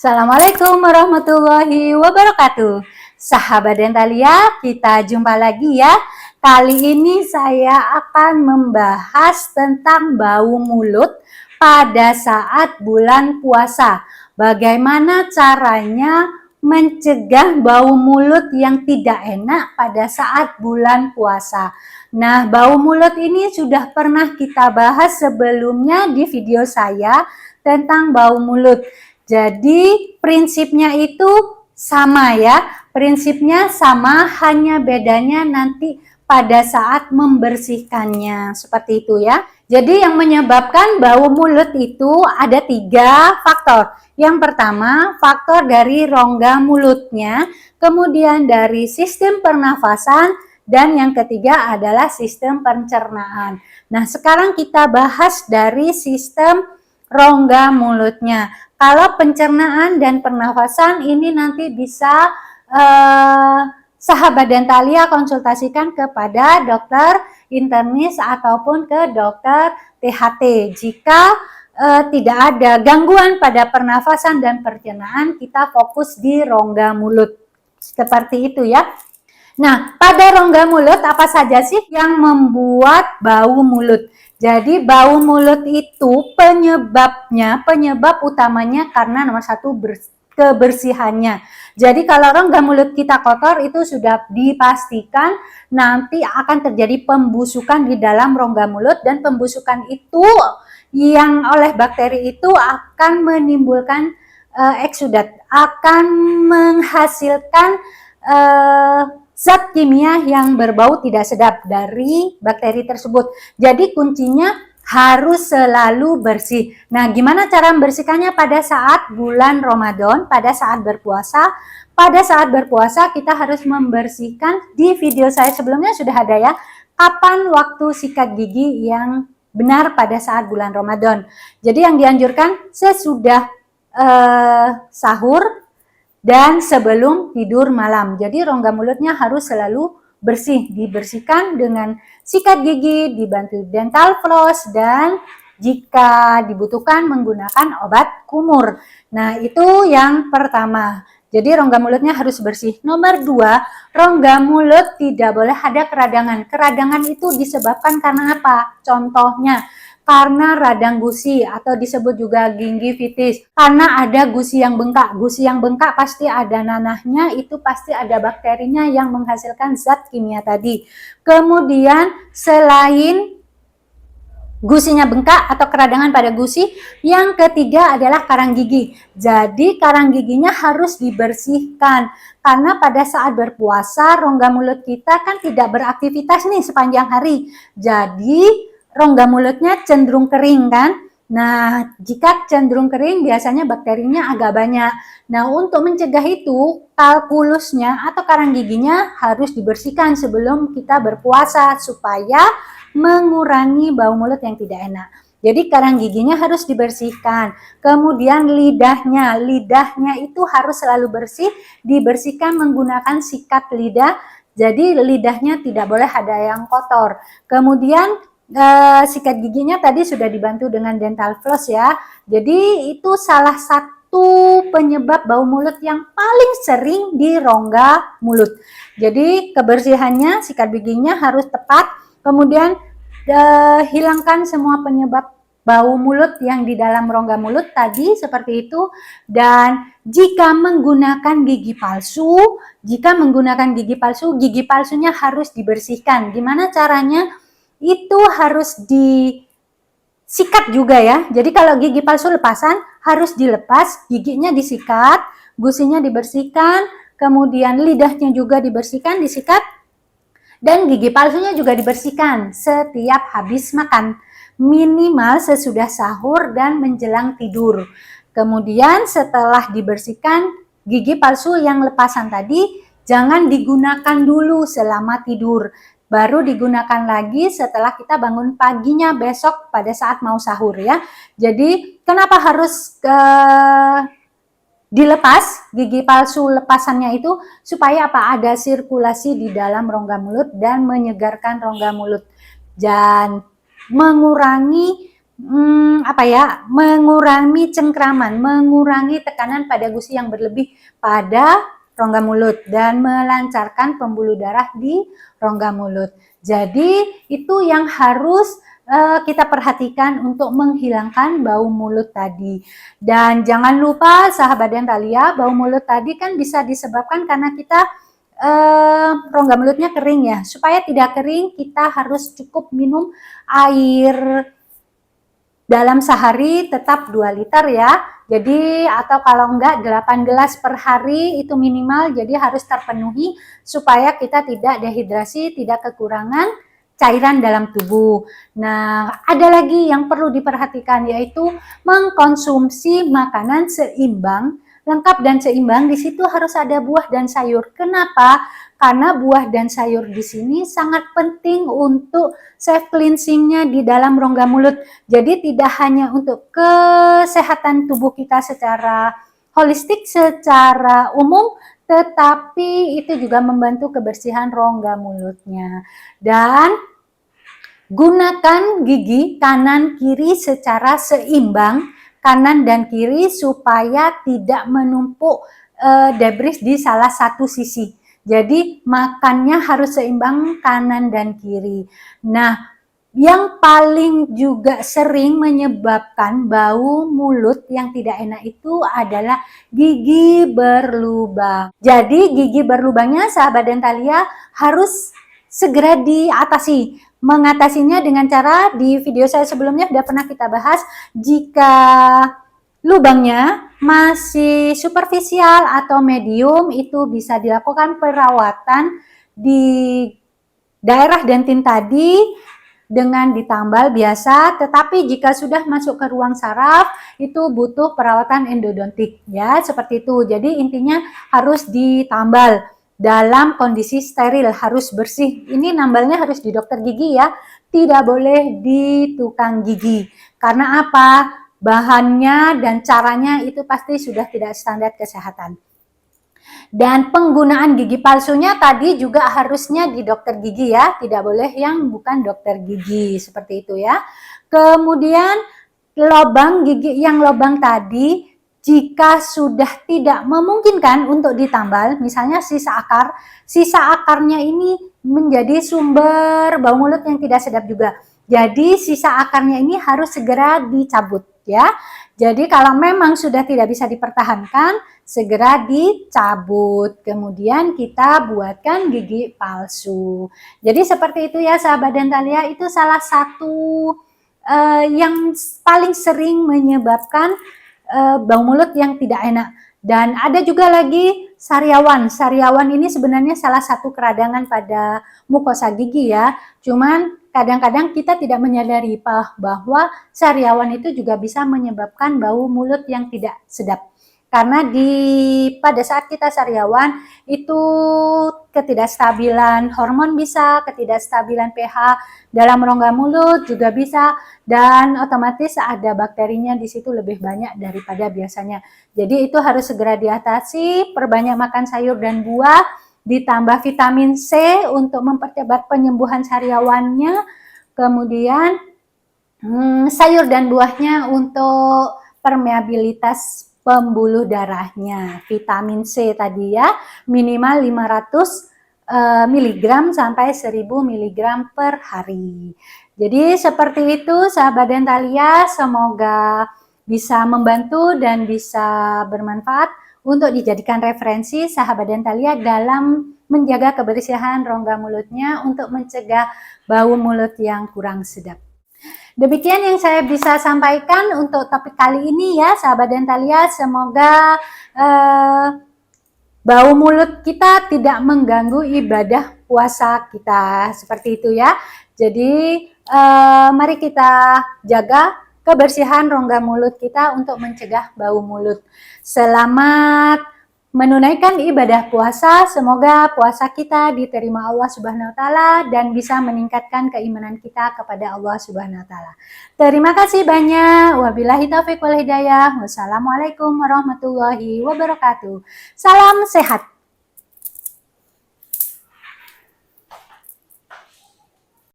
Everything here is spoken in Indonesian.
Assalamualaikum warahmatullahi wabarakatuh. Sahabat Dentalia, kita jumpa lagi ya. Kali ini saya akan membahas tentang bau mulut pada saat bulan puasa. Bagaimana caranya mencegah bau mulut yang tidak enak pada saat bulan puasa. Nah, bau mulut ini sudah pernah kita bahas sebelumnya di video saya tentang bau mulut. Jadi prinsipnya itu sama ya, prinsipnya sama, hanya bedanya nanti pada saat membersihkannya, seperti itu ya. Jadi yang menyebabkan bau mulut itu ada 3 faktor. Yang pertama, faktor dari rongga mulutnya, kemudian dari sistem pernafasan, dan yang ketiga adalah sistem pencernaan. Nah, sekarang kita bahas dari sistem rongga mulutnya. Kalau pencernaan dan pernafasan ini nanti bisa sahabat Dentalia konsultasikan kepada dokter internis ataupun ke dokter THT. Jika tidak ada gangguan pada pernafasan dan pencernaan, kita fokus di rongga mulut. Seperti itu ya. Nah, pada rongga mulut apa saja sih yang membuat bau mulut? Jadi bau mulut itu penyebab utamanya karena nomor 1 kebersihannya. Jadi kalau rongga mulut kita kotor itu sudah dipastikan nanti akan terjadi pembusukan di dalam rongga mulut, dan pembusukan itu yang oleh bakteri itu akan menimbulkan eksudat, akan menghasilkan zat kimia yang berbau tidak sedap dari bakteri tersebut. Jadi kuncinya harus selalu bersih. Nah, gimana cara membersihkannya pada saat bulan Ramadan, pada saat berpuasa? Pada saat berpuasa kita harus membersihkan, di video saya sebelumnya sudah ada ya, kapan waktu sikat gigi yang benar pada saat bulan Ramadan. Jadi yang dianjurkan sesudah sahur dan sebelum tidur malam. Jadi rongga mulutnya harus selalu bersih, dibersihkan dengan sikat gigi, dibantu dental floss, dan jika dibutuhkan menggunakan obat kumur. Nah, itu yang pertama. Jadi rongga mulutnya harus bersih. Nomor 2, rongga mulut tidak boleh ada keradangan. Keradangan itu disebabkan karena apa? Contohnya, karena radang gusi atau disebut juga gingivitis, karena ada gusi yang bengkak. Gusi yang bengkak pasti ada nanahnya, itu pasti ada bakterinya yang menghasilkan zat kimia tadi. Kemudian selain gusinya bengkak atau keradangan pada gusi, yang ketiga adalah karang gigi. Jadi karang giginya harus dibersihkan, karena pada saat berpuasa rongga mulut kita kan tidak beraktivitas nih sepanjang hari. Jadi rongga mulutnya cenderung kering kan. Nah, jika cenderung kering biasanya bakterinya agak banyak. Nah, untuk mencegah itu, kalkulusnya atau karang giginya harus dibersihkan sebelum kita berpuasa supaya mengurangi bau mulut yang tidak enak. Jadi karang giginya harus dibersihkan. Kemudian lidahnya itu harus selalu bersih, dibersihkan menggunakan sikat lidah. Jadi lidahnya tidak boleh ada yang kotor. Kemudian sikat giginya tadi sudah dibantu dengan dental floss ya. Jadi itu salah satu penyebab bau mulut yang paling sering di rongga mulut. Jadi kebersihannya, sikat giginya harus tepat. Kemudian hilangkan semua penyebab bau mulut yang di dalam rongga mulut tadi seperti itu. Dan jika menggunakan gigi palsu, gigi palsunya harus dibersihkan. Gimana caranya? Itu harus disikat juga ya. Jadi kalau gigi palsu lepasan harus dilepas, giginya disikat, gusinya dibersihkan, kemudian lidahnya juga dibersihkan, disikat, dan gigi palsunya juga dibersihkan setiap habis makan, minimal sesudah sahur dan menjelang tidur. Kemudian setelah dibersihkan gigi palsu yang lepasan tadi, jangan digunakan dulu selama tidur. Baru digunakan lagi setelah kita bangun paginya besok pada saat mau sahur ya. Jadi kenapa harus dilepas gigi palsu lepasannya itu? Supaya apa? Ada sirkulasi di dalam rongga mulut dan menyegarkan rongga mulut dan mengurangi mengurangi cengkraman, mengurangi tekanan pada gusi yang berlebih pada rongga mulut dan melancarkan pembuluh darah di rongga mulut. Jadi itu yang harus kita perhatikan untuk menghilangkan bau mulut tadi. Dan jangan lupa sahabat Dentalia, bau mulut tadi kan bisa disebabkan karena kita rongga mulutnya kering ya. Supaya tidak kering, kita harus cukup minum air dalam sehari tetap 2 liter ya. Jadi atau kalau enggak 8 gelas per hari itu minimal, jadi harus terpenuhi supaya kita tidak dehidrasi, tidak kekurangan cairan dalam tubuh. Nah, ada lagi yang perlu diperhatikan yaitu mengkonsumsi makanan seimbang, lengkap dan seimbang. Di situ harus ada buah dan sayur. Kenapa? Karena buah dan sayur di sini sangat penting untuk self cleansingnya di dalam rongga mulut. Jadi tidak hanya untuk kesehatan tubuh kita secara holistik, secara umum, tetapi itu juga membantu kebersihan rongga mulutnya. Dan gunakan gigi kanan kiri secara seimbang, kanan dan kiri, supaya tidak menumpuk debris di salah satu sisi. Jadi makannya harus seimbang kanan dan kiri. Nah, yang paling juga sering menyebabkan bau mulut yang tidak enak itu adalah gigi berlubang. Jadi gigi berlubangnya sahabat Dentalia harus segera diatasi. Mengatasinya dengan cara di video saya sebelumnya sudah pernah kita bahas. Jika lubangnya masih superficial atau medium, itu bisa dilakukan perawatan di daerah dentin tadi dengan ditambal biasa. Tetapi jika sudah masuk ke ruang saraf, itu butuh perawatan endodontik ya, seperti itu. Jadi intinya harus ditambal dalam kondisi steril, harus bersih. Ini nambalnya harus di dokter gigi ya, tidak boleh di tukang gigi. Karena apa? Bahannya dan caranya itu pasti sudah tidak standar kesehatan. Dan penggunaan gigi palsunya tadi juga harusnya di dokter gigi ya, tidak boleh yang bukan dokter gigi, seperti itu ya. Kemudian lubang gigi yang lubang tadi, jika sudah tidak memungkinkan untuk ditambal, misalnya sisa akarnya ini menjadi sumber bau mulut yang tidak sedap juga. Jadi sisa akarnya ini harus segera dicabut ya. Jadi kalau memang sudah tidak bisa dipertahankan, segera dicabut. Kemudian kita buatkan gigi palsu. Jadi seperti itu ya sahabat Dentalia, itu salah satu yang paling sering menyebabkan bau mulut yang tidak enak. Dan ada juga lagi sariawan. Sariawan ini sebenarnya salah satu keradangan pada mukosa gigi ya. Cuman kadang-kadang kita tidak menyadari bahwa sariawan itu juga bisa menyebabkan bau mulut yang tidak sedap. Karena pada saat kita sariawan itu ketidakstabilan hormon bisa, ketidakstabilan pH dalam rongga mulut juga bisa, dan otomatis ada bakterinya di situ lebih banyak daripada biasanya. Jadi itu harus segera diatasi, perbanyak makan sayur dan buah, ditambah vitamin C untuk mempercepat penyembuhan sariawannya, kemudian sayur dan buahnya untuk permeabilitas pembuluh darahnya. Vitamin C tadi ya, minimal 500 mg sampai 1000 mg per hari. Jadi seperti itu sahabat Dentalia, semoga bisa membantu dan bisa bermanfaat untuk dijadikan referensi sahabat Dentalia dalam menjaga kebersihan rongga mulutnya untuk mencegah bau mulut yang kurang sedap. Demikian yang saya bisa sampaikan untuk topik kali ini ya sahabat Dentalia. Semoga bau mulut kita tidak mengganggu ibadah puasa kita, seperti itu ya. Jadi mari kita jaga kebersihan rongga mulut kita untuk mencegah bau mulut. Selamat menunaikan ibadah puasa, semoga puasa kita diterima Allah Subhanahu wa taala dan bisa meningkatkan keimanan kita kepada Allah Subhanahu wa taala. Terima kasih banyak. Wabillahi taufiq wal hidayah. Wassalamualaikum warahmatullahi wabarakatuh. Salam sehat.